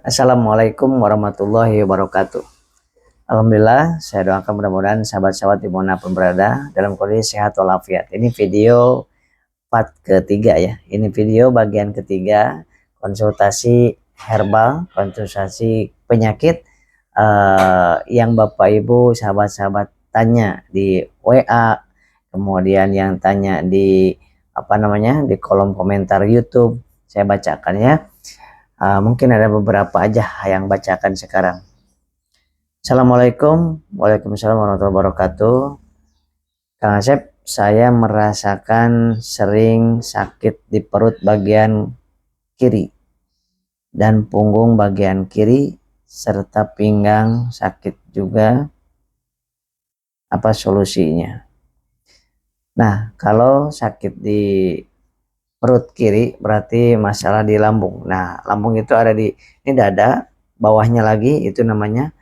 Assalamualaikum warahmatullahi wabarakatuh. Alhamdulillah, saya doakan mudah-mudahan sahabat-sahabat dimanapun berada dalam kondisi sehat walafiat. Ini video part ketiga ya. Ini video bagian ketiga konsultasi herbal, konsultasi penyakit yang Bapak Ibu sahabat-sahabat tanya di WA, kemudian yang tanya di di kolom komentar YouTube. Saya bacakan ya. Mungkin ada beberapa aja yang bacakan sekarang. Assalamualaikum, waalaikumsalam warahmatullahi wabarakatuh. Kang Asep, saya merasakan sering sakit di perut bagian kiri dan punggung bagian kiri serta pinggang sakit juga. Apa solusinya? Nah, kalau sakit di perut kiri berarti masalah di lambung. Nah, lambung itu ada di ini dada, bawahnya lagi itu namanya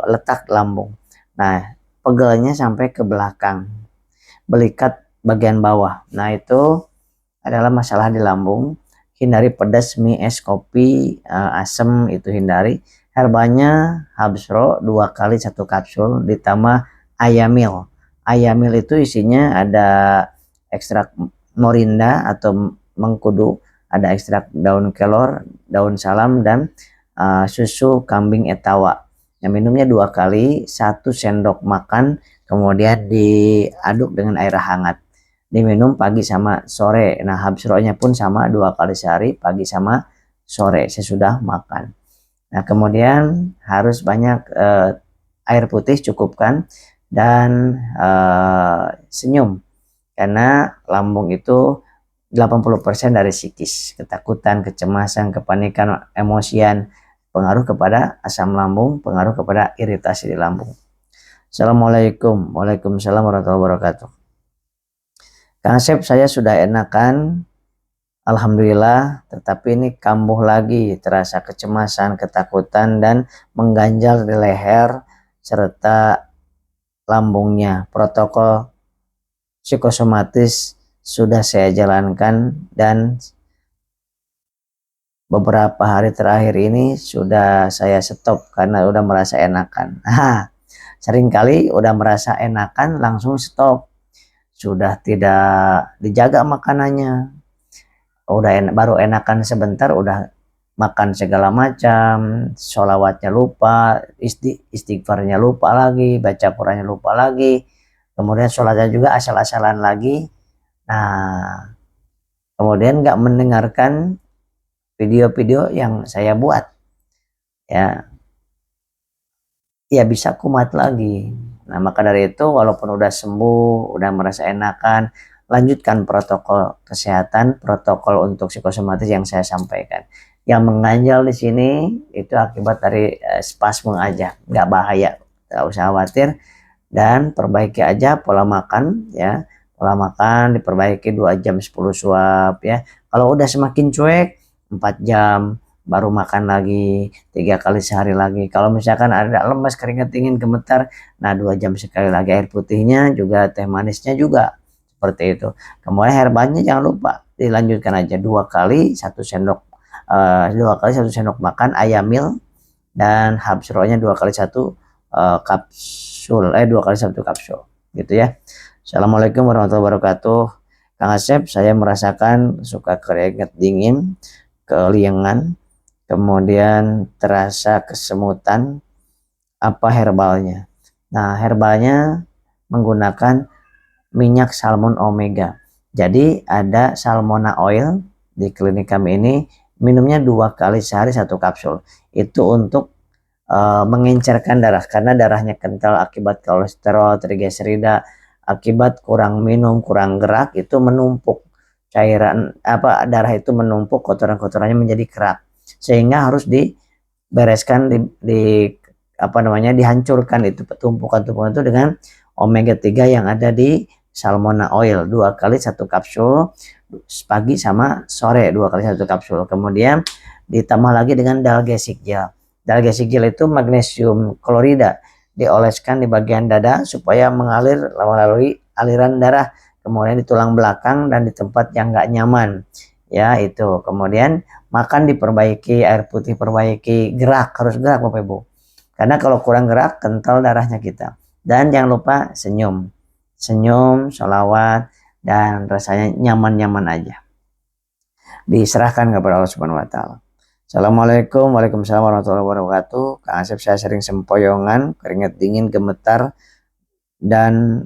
letak lambung. Nah, pegelnya sampai ke belakang, belikat bagian bawah. Nah, itu adalah masalah di lambung. Hindari pedas, mie, es, kopi, asam itu hindari. Herbanya Habsro 2 kali 1 kapsul ditambah Ayamil. Ayamil itu isinya ada ekstrak morinda atau mengkudu, ada ekstrak daun kelor, daun salam, dan susu kambing etawa. Yang minumnya 2 kali 1 sendok makan, kemudian diaduk dengan air hangat, diminum pagi sama sore. Nah, habsronya pun sama 2 kali sehari, pagi sama sore sesudah makan. Nah, kemudian harus banyak air putih, cukupkan, dan senyum, karena lambung itu 80% dari psikis. Ketakutan, kecemasan, kepanikan, emosian pengaruh kepada asam lambung, pengaruh kepada iritasi di lambung. Assalamualaikum. Waalaikumsalam warahmatullahi wabarakatuh. Kang Asep, saya sudah enakan, alhamdulillah, tetapi ini kambuh lagi, terasa kecemasan, ketakutan, dan mengganjal di leher serta lambungnya. Protokol psikosomatis sudah saya jalankan dan beberapa hari terakhir ini sudah saya stop karena udah merasa enakan. Seringkali udah merasa enakan langsung stop, sudah tidak dijaga makanannya, baru enakan sebentar udah makan segala macam, sholawatnya lupa, istighfarnya lupa lagi, baca Qurannya lupa lagi, kemudian sholatnya juga asal-asalan lagi. Nah, kemudian nggak mendengarkan video-video yang saya buat, ya bisa kumat lagi. Nah, maka dari itu walaupun udah sembuh, udah merasa enakan, lanjutkan protokol kesehatan, protokol untuk psikosomatis yang saya sampaikan. Yang mengganjal di sini itu akibat dari spasme aja, nggak bahaya, nggak usah khawatir, dan perbaiki aja pola makan ya. Pola makan diperbaiki 2 jam 10 suap ya. Kalau udah semakin cuek 4 jam baru makan lagi, 3 kali sehari lagi. Kalau misalkan ada lemas, keringat dingin, gemetar, nah 2 jam sekali lagi. Air putihnya juga, teh manisnya juga seperti itu. Kemudian herbalnya jangan lupa dilanjutkan aja 2 kali 1 sendok 2 kali 1 sendok makan Ayamil, dan Habsronya 2 kali 1 kapsul 2 kali 1 kapsul gitu ya. Assalamualaikum warahmatullahi wabarakatuh. Kang Asep, saya merasakan suka keringat dingin, keliengan, kemudian terasa kesemutan. Apa herbalnya? Nah, herbalnya menggunakan minyak salmon omega. Jadi ada salmona oil di klinik kami ini, minumnya 2 kali sehari 1 kapsul. Itu untuk mengencerkan darah, karena darahnya kental akibat kolesterol, trigliserida, akibat kurang minum, kurang gerak, itu menumpuk cairan darah itu menumpuk, kotoran-kotorannya menjadi kerak, sehingga harus dibereskan, dihancurkan itu tumpukan-tumpukan itu dengan omega 3 yang ada di salmona oil. 2 kali 1 kapsul pagi sama sore, 2 kali 1 kapsul. Kemudian ditambah lagi dengan dalgesic gel. Dalgesic gel itu magnesium klorida, dioleskan di bagian dada supaya mengalir melalui aliran darah, kemudian di tulang belakang dan di tempat yang nggak nyaman ya itu. Kemudian Makan diperbaiki, air putih perbaiki, gerak, harus gerak Bapak Ibu. Karena kalau kurang gerak, kental darahnya kita. Dan jangan lupa senyum. Senyum, sholawat, dan rasanya nyaman-nyaman aja. Diserahkan kepada Allah Subhanahu wa Ta'ala. Assalamualaikum, waalaikumsalam warahmatullahi wabarakatuh. Kang Asep, saya sering sempoyongan, keringat dingin, gemetar, dan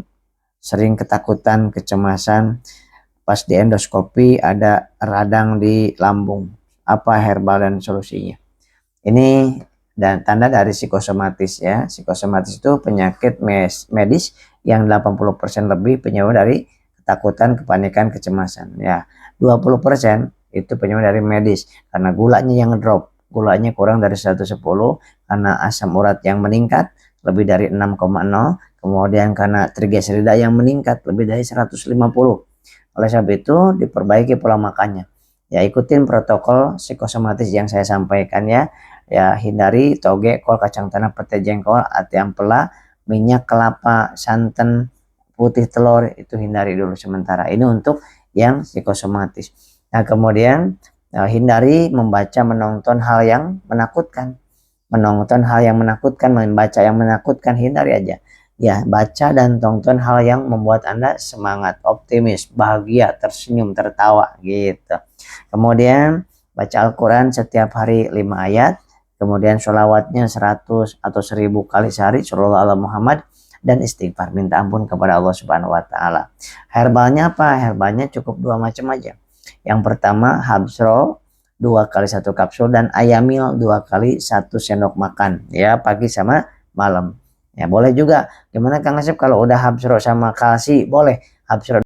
sering ketakutan, kecemasan. Pas di endoskopi ada radang di lambung. Apa herbal dan solusinya? Ini dan tanda dari psikosomatis ya. Psikosomatis itu penyakit medis yang 80% lebih penyebab dari ketakutan, kepanikan, kecemasan ya. 20% itu penyebab dari medis karena gulanya yang drop, gulanya kurang dari 110, karena asam urat yang meningkat lebih dari 6,0, kemudian karena trigliserida yang meningkat lebih dari 150. Oleh sebab itu diperbaiki pola makannya ya, ikutin protokol psikosomatis yang saya sampaikan ya. Ya, hindari toge, kol, kacang tanah, pete, jengkol, ati ampela, minyak kelapa, santan, putih telur, itu hindari dulu sementara. Ini untuk yang psikosomatis. Nah, kemudian hindari membaca, menonton hal yang menakutkan. Menonton hal yang menakutkan, membaca yang menakutkan, hindari aja. Ya, baca dan tonton hal yang membuat Anda semangat, optimis, bahagia, tersenyum, tertawa gitu. Kemudian baca Al-Quran setiap hari 5 ayat. Kemudian sholawatnya 100 atau 1000 kali sehari, Shallallahu alaihi Muhammad, dan istighfar, minta ampun kepada Allah Subhanahu wa Ta'ala. Herbalnya apa? Herbalnya cukup 2 macam aja. Yang pertama Habsro 2 kali 1 kapsul, dan Ayamil 2 kali 1 sendok makan ya, pagi sama malam. Ya boleh juga. Gimana Kang Asep kalau udah Habsro sama kalsi? Boleh Habsro